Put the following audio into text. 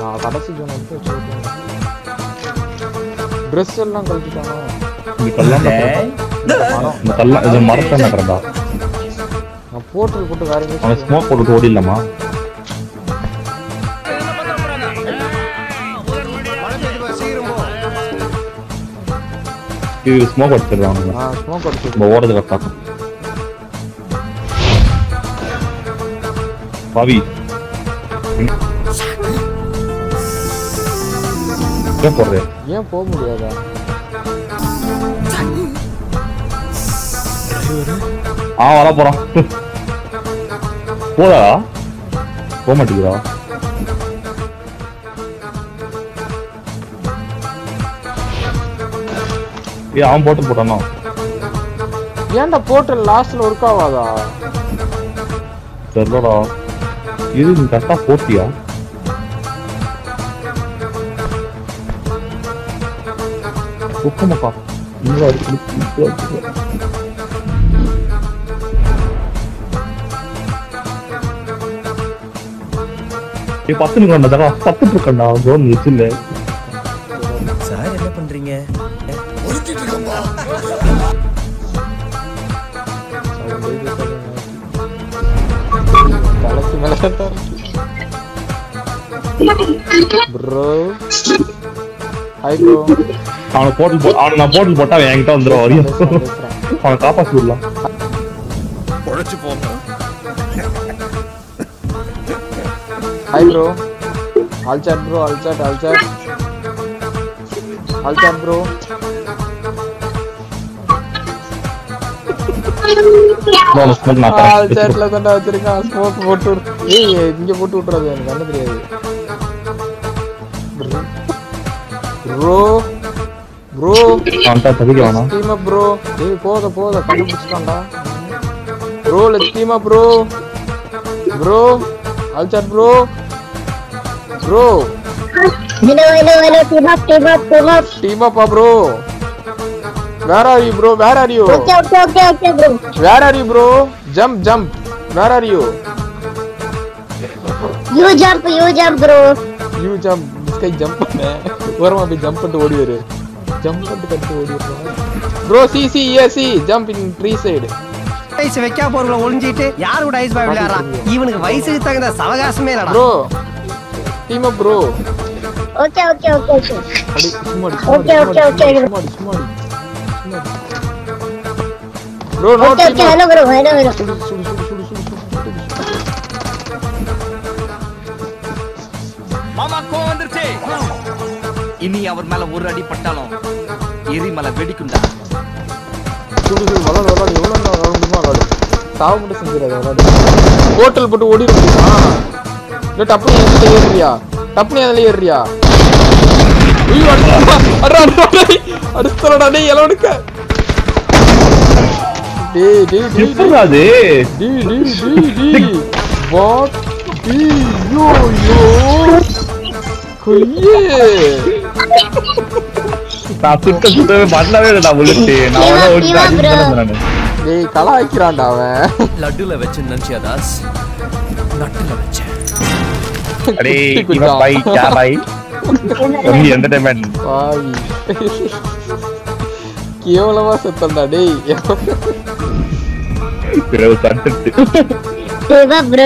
நான் கடைசி ஜோன் வந்து வச்சிருக்கேன். ட்ரெஸ் எல்லாம் கழட்டிட்டானோ? இந்த கல்லாம் இது மரத்தை நகரண்டா. நான் போர்ட்டல் போட்டு வேற எங்கேயும் அவன் ஸ்மோக் போட்டு ஓடிடலாமா? இது ஸ்மோக் அடிச்சிடுறான். ஸ்மோக் அடிச்சு நம்ம ஓடுறதுல பார்க்க பாவி ஏன் போடுற? ஏன் போக முடியாதா? வர போறான். போடா போக மாட்டேங்கிறா. அவன் போட்டு போட்டானா? ஏன்டா போர்ட்டல் லாஸ்ட்ல ஒர்க் ஆகாதா? தெரியலடா. இது நீ கரெக்டா போட்டியா? சுத்தமாப்பா இங்க பத்து நிமிடம் பத்து இருக்கா ஜோன் வச்சுல. சார் என்ன பண்றீங்க? Bro hi bro. அவனை போட்டல் நான் போட்டல் போட்டா அவன் என்கிட்ட வந்துடும். வரையும் அவனை காப்பாற்றி விடலாம். Hi bro. All chat bro. All chat bro. All சாட்ல தான்டா வச்சிருக்கான். ஸ்மோக் போட்டு ஏய் இங்க போட்டு விட்டுறது எனக்கு கண்ணு தெரியாது. ப்ரோ அவன்கிட்ட தவிக்க வேணாம். Team up bro. ஏய் போத கண்டுபிடிச்சிட்டான்டா. Bro let's team up bro. All chat bro. Hello, Team up, bro. Where are you, bro? Okay, bro. Where are you, bro? Jump. Where are you? You jump, bro. You jump. This guy jump. Varma bhi jump to odi varu. Jump to cut odi varu. Bro, see. Jump in tree side. Ice வைக்க போறவள ஒளிஞ்சிட்டு யார் கூட ice boy விளையாடுறா? இவனுக்கு வயசுக்கு தகுந்த சவகாசமே இல்லடா. Bro. Team up, bro. Okay. Adi, sumadi. Bro, no Okay, team up. hello, bro. Sudu. மாமா கோ வந்துருச்சு. இனி அவர் மேல ஒரு அடி பட்டாலும் எரிமலை வெடிக்குண்டா. சுடு வளடு எவ்வளோ விளாட முடியுமா விளாடு. சாவ மட்டும் செஞ்சிடாது விளாடு. போர்ட்டல் போட்டு ஓடி முடியுமா? இல்லை டப்புனு அதில் ஏறியா? அடுத்தடா டேய் எலவனுக்க. டேய் வாட் யோ கொய்யே. நான் சுத்தவே பண்ணவே இல்லை. நான் விழுட்டு நான் டேய் கலாய்க்கிறான்டா அவன். லட்டுல வச்சு நன்சியாதாஸ் நட்டுல வச்ச. अरे भाई क्या भाई only entertainment பாவி கேவலமா செத்தடா டேய். bro content Team up, bro.